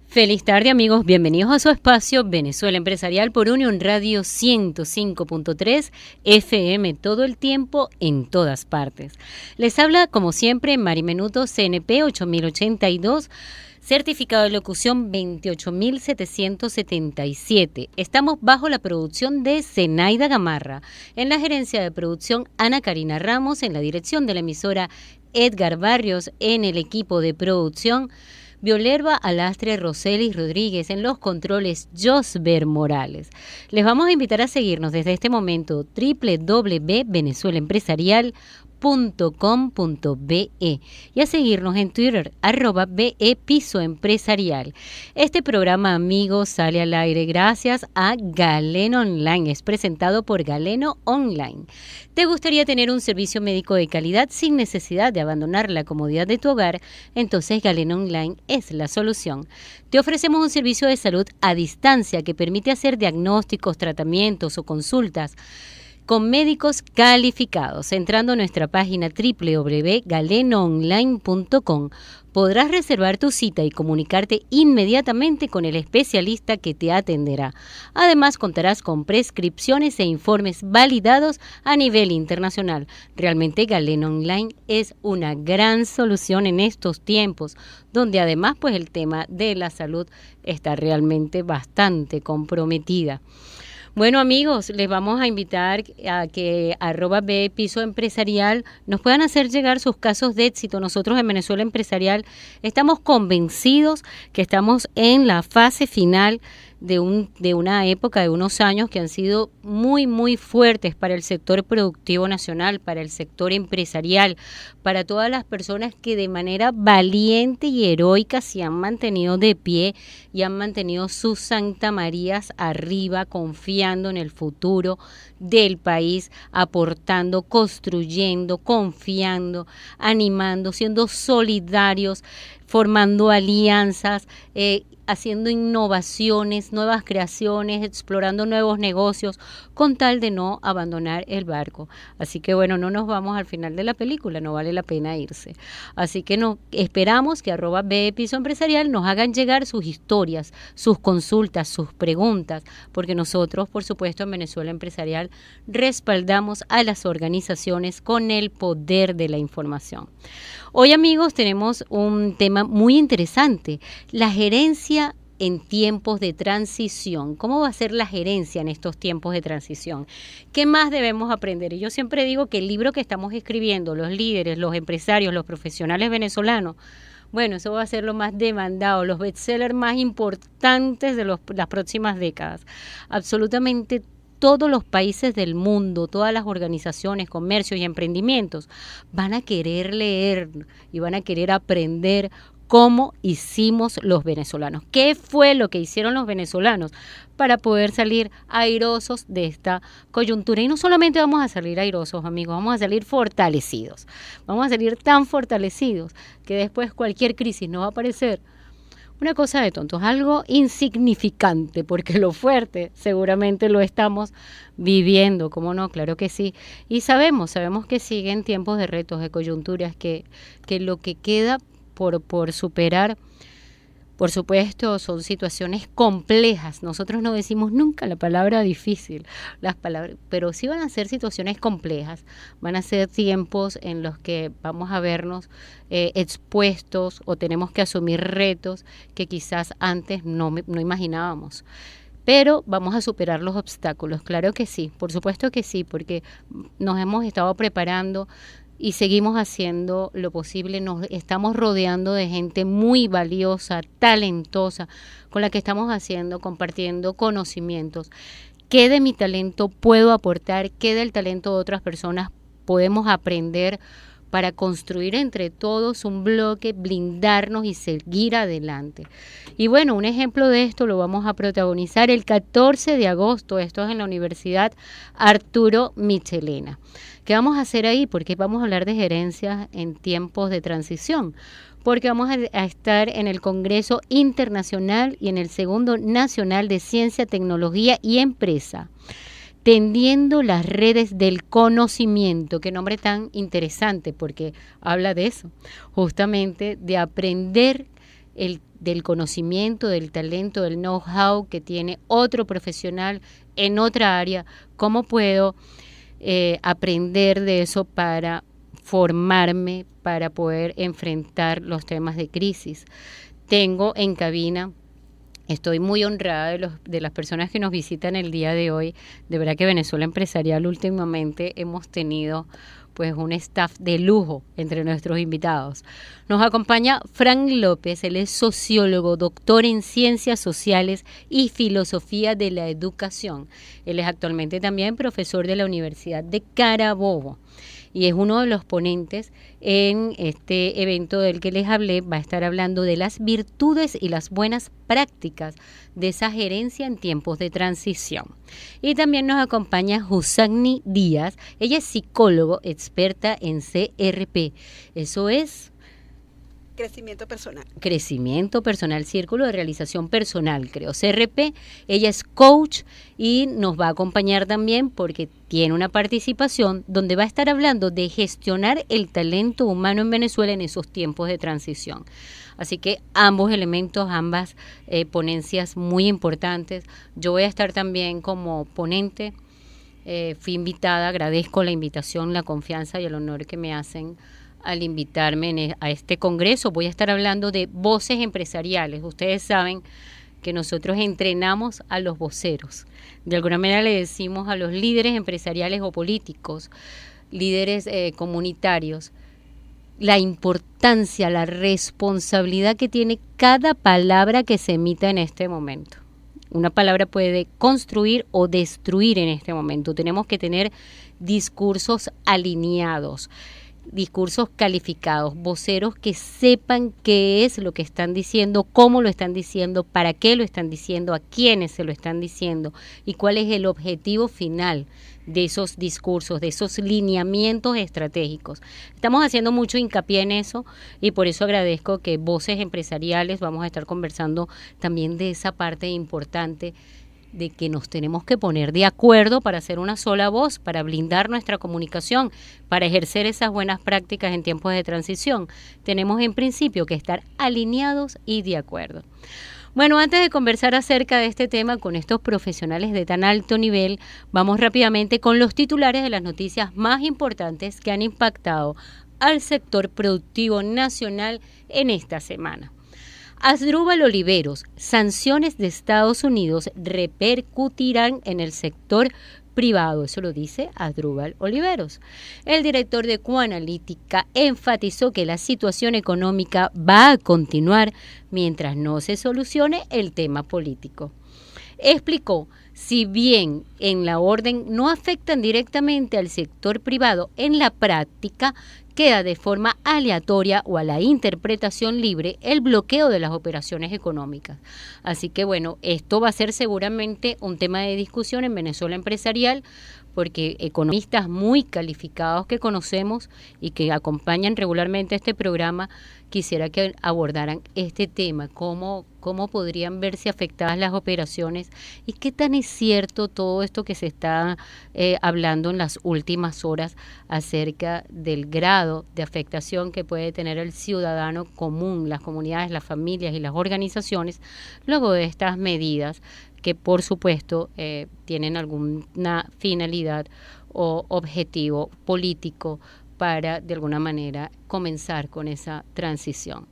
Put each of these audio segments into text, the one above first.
Feliz tarde, amigos, bienvenidos a su espacio Venezuela Empresarial por Unión Radio 105.3 FM, todo el tiempo, en todas partes. Les habla, como siempre, Mari Menuto, CNP 8082, certificado de locución 28777. Estamos bajo la producción de Zenaida Gamarra, en la gerencia de producción Ana Karina Ramos, en la dirección de la emisora Edgar Barrios, en el equipo de producción Violerva Alastre Roseli Rodríguez, en los controles Josber Morales. Les vamos a invitar a seguirnos desde este momento www.venezuelaempresarial.com.be y a seguirnos en Twitter @BE_Piso Empresarial. Este programa, amigos, sale al aire gracias a Galeno Online. Es presentado por Galeno Online. ¿Te gustaría tener un servicio médico de calidad sin necesidad de abandonar la comodidad de tu hogar? Entonces Galeno Online es la solución. Te ofrecemos un servicio de salud a distancia que permite hacer diagnósticos, tratamientos o consultas con médicos calificados. Entrando a nuestra página www.galenoonline.com podrás reservar tu cita y comunicarte inmediatamente con el especialista que te atenderá. Además, contarás con prescripciones e informes validados a nivel internacional. Realmente Galeno Online es una gran solución en estos tiempos, donde además pues el tema de la salud está realmente bastante comprometida. Bueno, amigos, les vamos a invitar a que @BE_Piso Empresarial nos puedan hacer llegar sus casos de éxito. Nosotros en Venezuela Empresarial estamos convencidos que estamos en la fase final de una época, de unos años que han sido muy, muy fuertes para el sector productivo nacional, para el sector empresarial, para todas las personas que de manera valiente y heroica se han mantenido de pie y han mantenido sus Santa Marías arriba, confiando en el futuro del país, aportando, construyendo, confiando, animando, siendo solidarios, formando alianzas, haciendo innovaciones, nuevas creaciones, explorando nuevos negocios, con tal de no abandonar el barco. Así que bueno, no nos vamos al final de la película, no vale la pena irse. Así que esperamos que @BE_Piso Empresarial nos hagan llegar sus historias, sus consultas, sus preguntas, porque nosotros, por supuesto, en Venezuela Empresarial respaldamos a las organizaciones con el poder de la información. Hoy, amigos, tenemos un tema muy interesante, la gerencia en tiempos de transición. ¿Cómo va a ser la gerencia en estos tiempos de transición? ¿Qué más debemos aprender? Y yo siempre digo que el libro que estamos escribiendo, los líderes, los empresarios, los profesionales venezolanos, bueno, eso va a ser lo más demandado, los bestsellers más importantes de las próximas décadas. Absolutamente todos los países del mundo, todas las organizaciones, comercios y emprendimientos van a querer leer y van a querer aprender cómo hicimos los venezolanos. ¿Qué fue lo que hicieron los venezolanos para poder salir airosos de esta coyuntura? Y no solamente vamos a salir airosos, amigos, vamos a salir fortalecidos. Vamos a salir tan fortalecidos que después cualquier crisis nos va a parecer una cosa de tontos, algo insignificante, porque lo fuerte seguramente lo estamos viviendo, ¿cómo no? Claro que sí. Y sabemos que siguen tiempos de retos, de coyunturas, que lo que queda por superar, por supuesto, son situaciones complejas. Nosotros no decimos nunca la palabra difícil, pero sí van a ser situaciones complejas, van a ser tiempos en los que vamos a vernos expuestos o tenemos que asumir retos que quizás antes no imaginábamos. Pero vamos a superar los obstáculos, claro que sí, por supuesto que sí, porque nos hemos estado preparando y seguimos haciendo lo posible. Nos estamos rodeando de gente muy valiosa, talentosa, con la que estamos compartiendo conocimientos. ¿Qué de mi talento puedo aportar? ¿Qué del talento de otras personas podemos aprender para construir entre todos un bloque, blindarnos y seguir adelante? Y bueno, un ejemplo de esto lo vamos a protagonizar el 14 de agosto, esto es en la Universidad Arturo Michelena. ¿Qué vamos a hacer ahí? Porque vamos a hablar de gerencias en tiempos de transición. Porque vamos a estar en el Congreso Internacional y en el Segundo Nacional de Ciencia, Tecnología y Empresa. Tendiendo las redes del conocimiento. Qué nombre tan interesante, porque habla de eso, justamente de aprender del conocimiento, del talento, del know-how que tiene otro profesional en otra área, cómo puedo aprender de eso para formarme, para poder enfrentar los temas de crisis. Tengo en cabina, estoy muy honrada de las personas que nos visitan el día de hoy. De verdad que Venezuela Empresarial últimamente hemos tenido pues un staff de lujo entre nuestros invitados. Nos acompaña Frank López, él es sociólogo, doctor en Ciencias Sociales y Filosofía de la Educación. Él es actualmente también profesor de la Universidad de Carabobo y es uno de los ponentes en este evento del que les hablé. Va a estar hablando de las virtudes y las buenas prácticas de esa gerencia en tiempos de transición. Y también nos acompaña Hussaini Díaz, ella es psicólogo experta en CRP, eso es Crecimiento personal, Círculo de Realización Personal, creo, CRP. Ella es coach y nos va a acompañar también porque tiene una participación donde va a estar hablando de gestionar el talento humano en Venezuela en esos tiempos de transición. Así que ambos elementos, ambas ponencias muy importantes. Yo voy a estar también como ponente. Fui invitada, agradezco la invitación, la confianza y el honor que me hacen al invitarme a este congreso. Voy a estar hablando de voces empresariales. Ustedes saben que nosotros entrenamos a los voceros. De alguna manera le decimos a los líderes empresariales o políticos, líderes comunitarios, la importancia, la responsabilidad que tiene cada palabra que se emita en este momento. Una palabra puede construir o destruir en este momento. Tenemos que tener discursos alineados, discursos calificados, voceros que sepan qué es lo que están diciendo, cómo lo están diciendo, para qué lo están diciendo, a quiénes se lo están diciendo y cuál es el objetivo final de esos discursos, de esos lineamientos estratégicos. Estamos haciendo mucho hincapié en eso y por eso agradezco que Voces Empresariales vamos a estar conversando también de esa parte importante de que nos tenemos que poner de acuerdo para hacer una sola voz, para blindar nuestra comunicación, para ejercer esas buenas prácticas en tiempos de transición. Tenemos en principio que estar alineados y de acuerdo. Bueno, antes de conversar acerca de este tema con estos profesionales de tan alto nivel, vamos rápidamente con los titulares de las noticias más importantes que han impactado al sector productivo nacional en esta semana. Asdrúbal Oliveros, sanciones de Estados Unidos repercutirán en el sector privado, eso lo dice Asdrúbal Oliveros. El director de Coanalítica enfatizó que la situación económica va a continuar mientras no se solucione el tema político. Explicó, si bien en la orden no afectan directamente al sector privado, en la práctica queda de forma aleatoria o a la interpretación libre el bloqueo de las operaciones económicas. Así que bueno, esto va a ser seguramente un tema de discusión en Venezuela Empresarial, porque economistas muy calificados que conocemos y que acompañan regularmente este programa, quisiera que abordaran este tema, cómo podrían verse afectadas las operaciones y qué tan es cierto todo esto que se está hablando en las últimas horas acerca del grado de afectación que puede tener el ciudadano común, las comunidades, las familias y las organizaciones luego de estas medidas que por supuesto tienen alguna finalidad o objetivo político para de alguna manera comenzar con esa transición.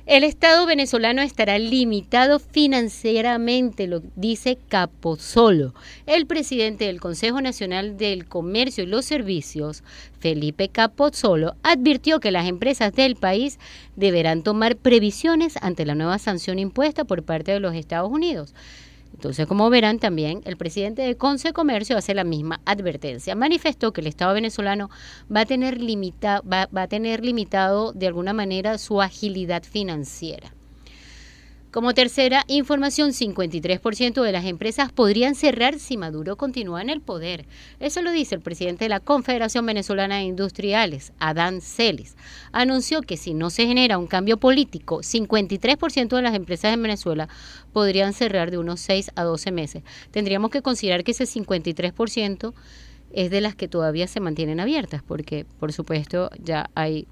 El Estado venezolano estará limitado financieramente, lo dice Capozolo. El presidente del Consejo Nacional del Comercio y los Servicios, Felipe Capozolo, advirtió que las empresas del país deberán tomar previsiones ante la nueva sanción impuesta por parte de los Estados Unidos. Entonces, como verán, también el presidente de Consecomercio hace la misma advertencia. Manifestó que el Estado venezolano va a tener limitado de alguna manera su agilidad financiera. Como tercera información, 53% de las empresas podrían cerrar si Maduro continúa en el poder. Eso lo dice el presidente de la Confederación Venezolana de Industriales, Adán Celis. Anunció que si no se genera un cambio político, 53% de las empresas en Venezuela podrían cerrar de unos 6 a 12 meses. Tendríamos que considerar que ese 53% es de las que todavía se mantienen abiertas, porque por supuesto ya hay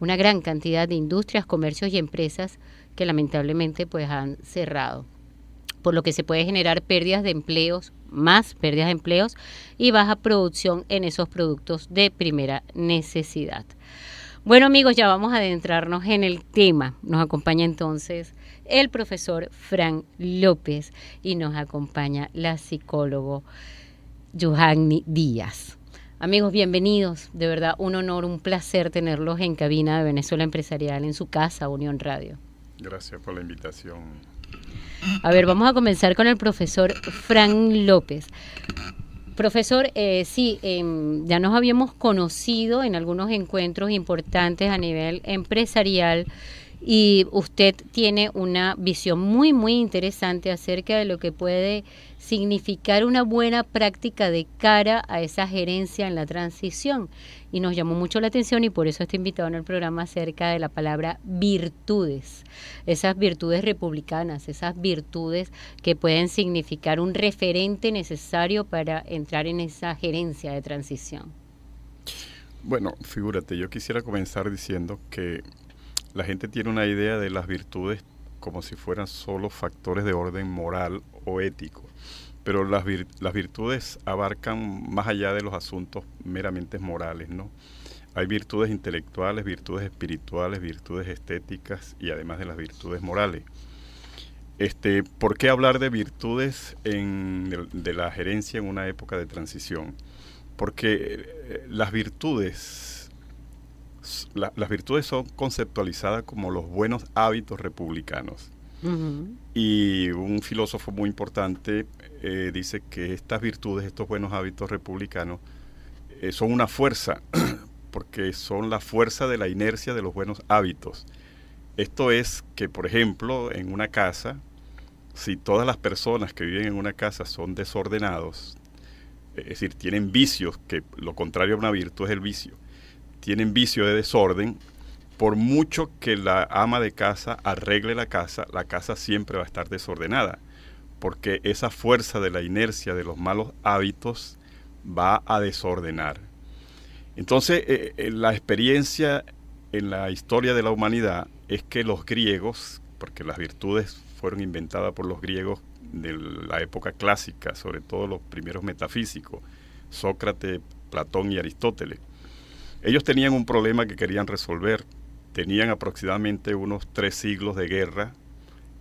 una gran cantidad de industrias, comercios y empresas que lamentablemente pues han cerrado, por lo que se puede generar pérdidas de empleos, más pérdidas de empleos y baja producción en esos productos de primera necesidad. Bueno, amigos, ya vamos a adentrarnos en el tema. Nos acompaña entonces el profesor Fran López y nos acompaña la psicóloga Johanny Díaz. Amigos, bienvenidos. De verdad, un honor, un placer tenerlos en cabina de Venezuela Empresarial, en su casa, Unión Radio. Gracias por la invitación. A ver, vamos a comenzar con el profesor Fran López. Profesor, ya nos habíamos conocido en algunos encuentros importantes a nivel empresarial y usted tiene una visión muy, muy interesante acerca de lo que puede significar una buena práctica de cara a esa gerencia en la transición. Y nos llamó mucho la atención y por eso está invitado en el programa acerca de la palabra virtudes, esas virtudes republicanas, esas virtudes que pueden significar un referente necesario para entrar en esa gerencia de transición. Bueno, figúrate, yo quisiera comenzar diciendo que la gente tiene una idea de las virtudes como si fueran solo factores de orden moral o ético, pero las virtudes abarcan más allá de los asuntos meramente morales, ¿no? Hay virtudes intelectuales, virtudes espirituales, virtudes estéticas y además de las virtudes morales. ¿Por qué hablar de virtudes de la gerencia en una época de transición? Porque las virtudes son conceptualizadas como los buenos hábitos republicanos. Uh-huh. Y un filósofo muy importante dice que estas virtudes, estos buenos hábitos republicanos, son una fuerza, porque son la fuerza de la inercia de los buenos hábitos. Esto es que, por ejemplo, en una casa, si todas las personas que viven en una casa son desordenados, es decir, tienen vicios, que lo contrario a una virtud es el vicio, tienen vicio de desorden, por mucho que la ama de casa arregle la casa siempre va a estar desordenada, porque esa fuerza de la inercia de los malos hábitos va a desordenar. Entonces, la experiencia en la historia de la humanidad es que los griegos, porque las virtudes fueron inventadas por los griegos de la época clásica, sobre todo los primeros metafísicos, Sócrates, Platón y Aristóteles, ellos tenían un problema que querían resolver. Tenían aproximadamente unos 3 siglos de guerra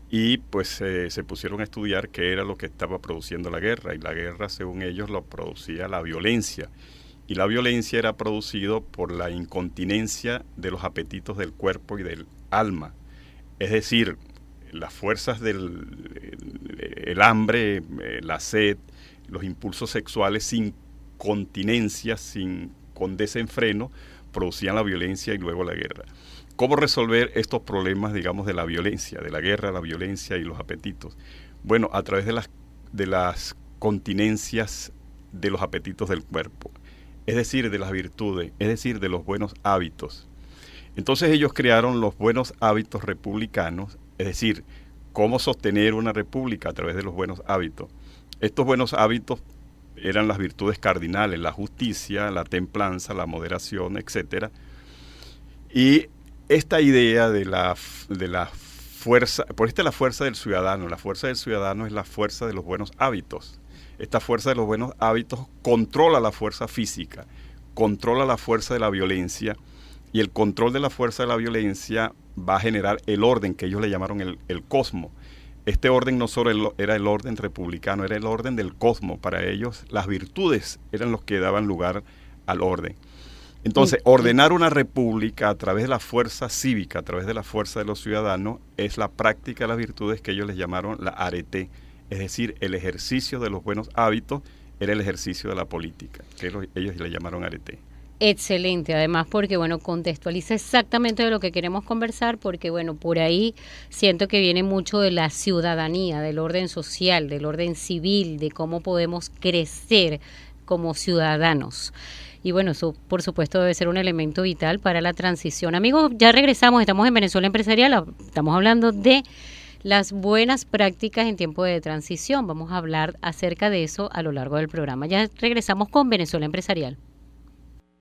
y pues se pusieron a estudiar qué era lo que estaba produciendo la guerra. Y la guerra, según ellos, lo producía la violencia. Y la violencia era producida por la incontinencia de los apetitos del cuerpo y del alma. Es decir, las fuerzas el hambre, la sed, los impulsos sexuales sin continencia, con desenfreno, producían la violencia y luego la guerra. ¿Cómo resolver estos problemas, digamos, de la violencia, de la guerra, la violencia y los apetitos? Bueno, a través de las continencias de los apetitos del cuerpo, es decir, de las virtudes, es decir, de los buenos hábitos. Entonces ellos crearon los buenos hábitos republicanos, es decir, cómo sostener una república a través de los buenos hábitos. Estos buenos hábitos eran las virtudes cardinales, la justicia, la templanza, la moderación, etcétera. Y esta idea de la fuerza, por esta es la fuerza del ciudadano. La fuerza del ciudadano es la fuerza de los buenos hábitos. Esta fuerza de los buenos hábitos controla la fuerza física, controla la fuerza de la violencia, y el control de la fuerza de la violencia va a generar el orden que ellos le llamaron el cosmos. Este orden no solo era el orden republicano, era el orden del cosmos. Para ellos las virtudes eran los que daban lugar al orden. Entonces, ordenar una república a través de la fuerza cívica, a través de la fuerza de los ciudadanos, es la práctica de las virtudes que ellos les llamaron la arete. Es decir, el ejercicio de los buenos hábitos era el ejercicio de la política, que ellos le llamaron arete. Excelente, además porque, contextualiza exactamente de lo que queremos conversar, porque, por ahí siento que viene mucho de la ciudadanía, del orden social, del orden civil, de cómo podemos crecer como ciudadanos. Y eso por supuesto debe ser un elemento vital para la transición. Amigos, ya regresamos, estamos en Venezuela Empresarial, estamos hablando de las buenas prácticas en tiempo de transición. Vamos a hablar acerca de eso a lo largo del programa. Ya regresamos con Venezuela Empresarial.